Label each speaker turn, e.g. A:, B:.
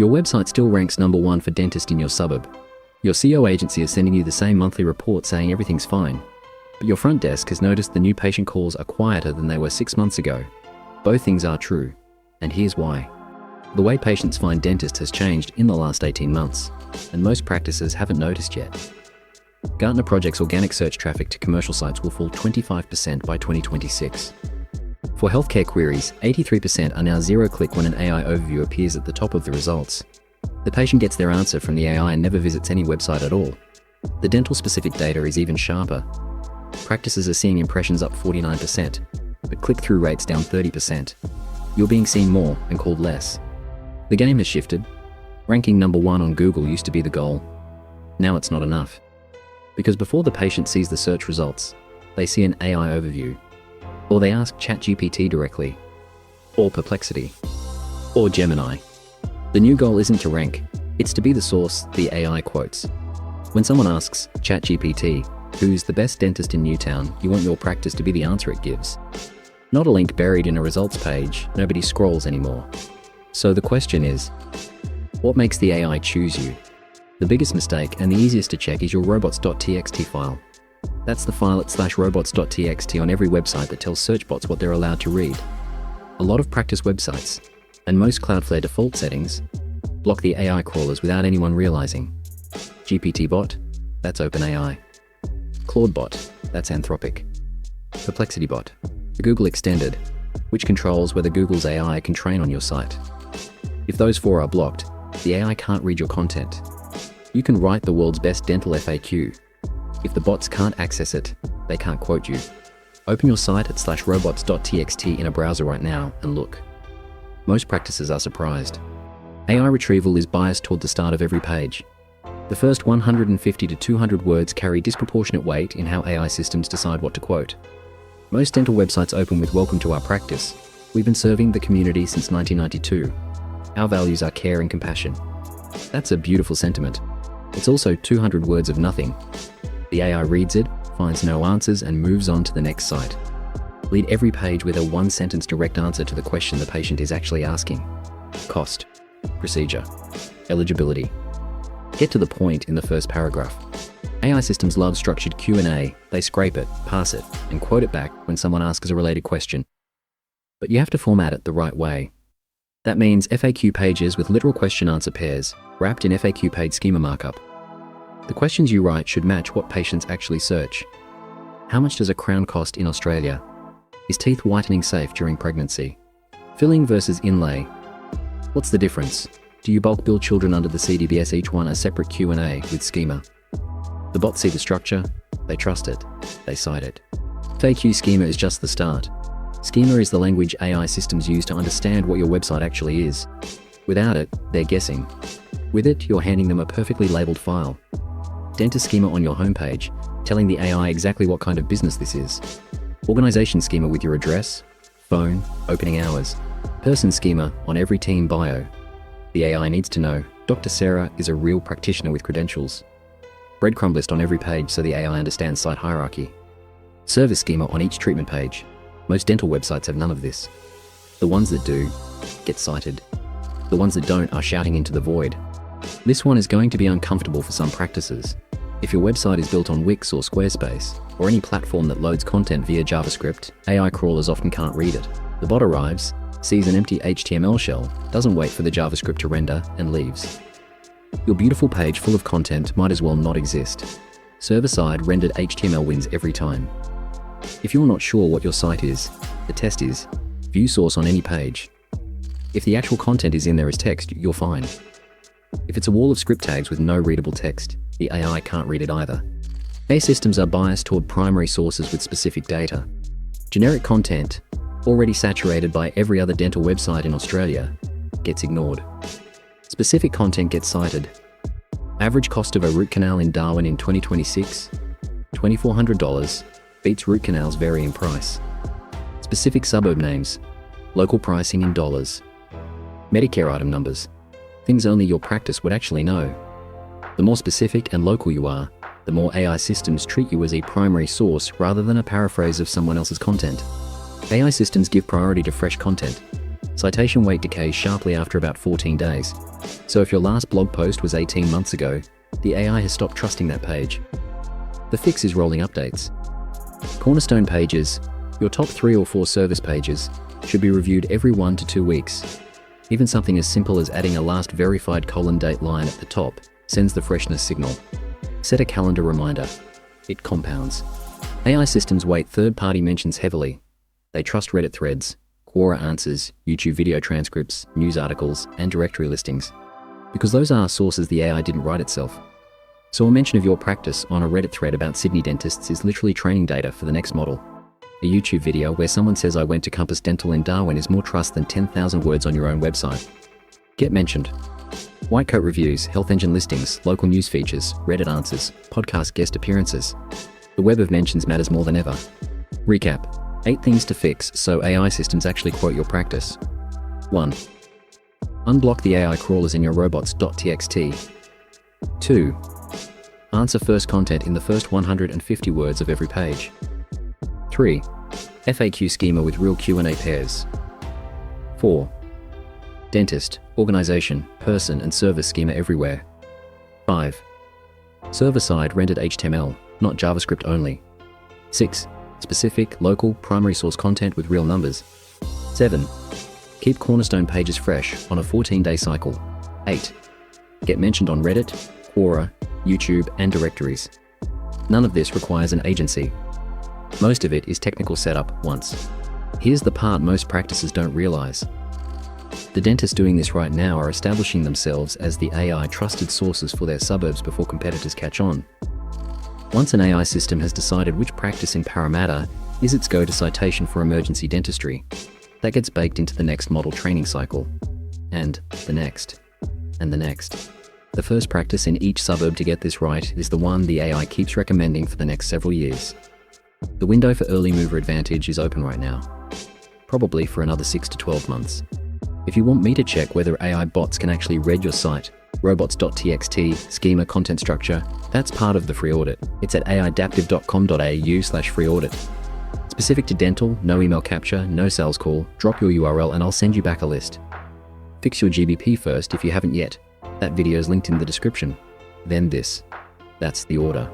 A: Your website still ranks #1 for dentist in your suburb. Your CO agency is sending you the same monthly report saying everything's fine. But your front desk has noticed the new patient calls are quieter than they were 6 months ago. Both things are true, and here's why. The way patients find dentists has changed in the last 18 months, and most practices haven't noticed yet. Gartner projects organic search traffic to commercial sites will fall 25% by 2026. For healthcare queries, 83% are now zero-click when an AI overview appears at the top of the results. The patient gets their answer from the AI and never visits any website at all. The dental-specific data is even sharper. Practices are seeing impressions up 49%, but click-through rates down 30%. You're being seen more and called less. The game has shifted. Ranking #1 on Google used to be the goal. Now it's not enough. Because before the patient sees the search results, they see an AI overview. Or they ask ChatGPT directly. Or Perplexity. Or Gemini. The new goal isn't to rank, it's to be the source the AI quotes. When someone asks ChatGPT, who's the best dentist in Newtown, you want your practice to be the answer it gives. Not a link buried in a results page nobody scrolls anymore. So the question is, what makes the AI choose you? The biggest mistake and the easiest to check is your robots.txt file. That's the file at /robots.txt on every website that tells search bots what they're allowed to read. A lot of practice websites, and most Cloudflare default settings, block the AI crawlers without anyone realizing. GPT bot, that's OpenAI. Claude bot, that's Anthropic. Perplexity bot, the Google extended, which controls whether Google's AI can train on your site. If those 4 are blocked, the AI can't read your content. You can write the world's best dental FAQ. If the bots can't access it, they can't quote you. Open your site at /robots.txt in a browser right now and look. Most practices are surprised. AI retrieval is biased toward the start of every page. The first 150 to 200 words carry disproportionate weight in how AI systems decide what to quote. Most dental websites open with "Welcome to our practice. We've been serving the community since 1992. Our values are care and compassion." That's a beautiful sentiment. It's also 200 words of nothing. The AI reads it, finds no answers, and moves on to the next site. Lead every page with a 1-sentence direct answer to the question the patient is actually asking. Cost, procedure, eligibility. Get to the point in the first paragraph. AI systems love structured Q&A. They scrape it, pass it, and quote it back when someone asks a related question. But you have to format it the right way. That means FAQ pages with literal question-answer pairs, wrapped in FAQ page schema markup. The questions you write should match what patients actually search. How much does a crown cost in Australia? Is teeth whitening safe during pregnancy? Filling versus inlay. What's the difference? Do you bulk bill children under the CDBS, each one a separate Q&A with schema? The bots see the structure, they trust it, they cite it. FAQ schema is just the start. Schema is the language AI systems use to understand what your website actually is. Without it, they're guessing. With it, you're handing them a perfectly labeled file. Dentist schema on your homepage, telling the AI exactly what kind of business this is. Organization schema with your address, phone, opening hours. Person schema on every team bio. The AI needs to know Dr. Sarah is a real practitioner with credentials. Breadcrumb list on every page so the AI understands site hierarchy. Service schema on each treatment page. Most dental websites have none of this. The ones that do, get cited. The ones that don't are shouting into the void. This one is going to be uncomfortable for some practices. If your website is built on Wix or Squarespace, or any platform that loads content via JavaScript, AI crawlers often can't read it. The bot arrives, sees an empty HTML shell, doesn't wait for the JavaScript to render, and leaves. Your beautiful page full of content might as well not exist. Server-side rendered HTML wins every time. If you're not sure what your site is, the test is, view source on any page. If the actual content is in there as text, you're fine. If it's a wall of script tags with no readable text, the AI can't read it either. AI systems are biased toward primary sources with specific data. Generic content, already saturated by every other dental website in Australia, gets ignored. Specific content gets cited. Average cost of a root canal in Darwin in 2026, $2,400, beats root canals vary in price. Specific suburb names, local pricing in dollars. Medicare item numbers, things only your practice would actually know. The more specific and local you are, the more AI systems treat you as a primary source rather than a paraphrase of someone else's content. AI systems give priority to fresh content. Citation weight decays sharply after about 14 days. So if your last blog post was 18 months ago, the AI has stopped trusting that page. The fix is rolling updates. Cornerstone pages, your top 3 or 4 service pages, should be reviewed every 1 to 2 weeks. Even something as simple as adding a last verified :date line at the top sends the freshness signal. Set a calendar reminder. It compounds. AI systems weight third-party mentions heavily. They trust Reddit threads, Quora answers, YouTube video transcripts, news articles, and directory listings, because those are sources the AI didn't write itself. So a mention of your practice on a Reddit thread about Sydney dentists is literally training data for the next model. A YouTube video where someone says I went to Compass Dental in Darwin is more trust than 10,000 words on your own website. Get mentioned. Whitecoat reviews, health engine listings, local news features, Reddit answers, podcast guest appearances. The web of mentions matters more than ever. Recap. 8 things to fix so AI systems actually quote your practice. 1. Unblock the AI crawlers in your robots.txt. 2. Answer first content in the first 150 words of every page. 3. FAQ schema with real Q&A pairs. 4. Dentist, organization, person and service schema everywhere. 5. Server-side rendered HTML, not JavaScript only. 6. Specific, local, primary source content with real numbers. 7. Keep cornerstone pages fresh on a 14-day cycle. 8. Get mentioned on Reddit, Quora, YouTube, and directories. None of this requires an agency. Most of it is technical setup once. Here's the part most practices don't realize. The dentists doing this right now are establishing themselves as the AI trusted sources for their suburbs before competitors catch on. Once an AI system has decided which practice in Parramatta is its go-to citation for emergency dentistry, that gets baked into the next model training cycle. And the next. And the next. The first practice in each suburb to get this right is the one the AI keeps recommending for the next several years. The window for early mover advantage is open right now. Probably for another 6 to 12 months. If you want me to check whether AI bots can actually read your site, robots.txt, schema, content structure, that's part of the free audit. It's at aiadaptive.com.au/freeaudit. Specific to dental, no email capture, no sales call, drop your URL and I'll send you back a list. Fix your GBP first if you haven't yet. That video is linked in the description. Then this. That's the order.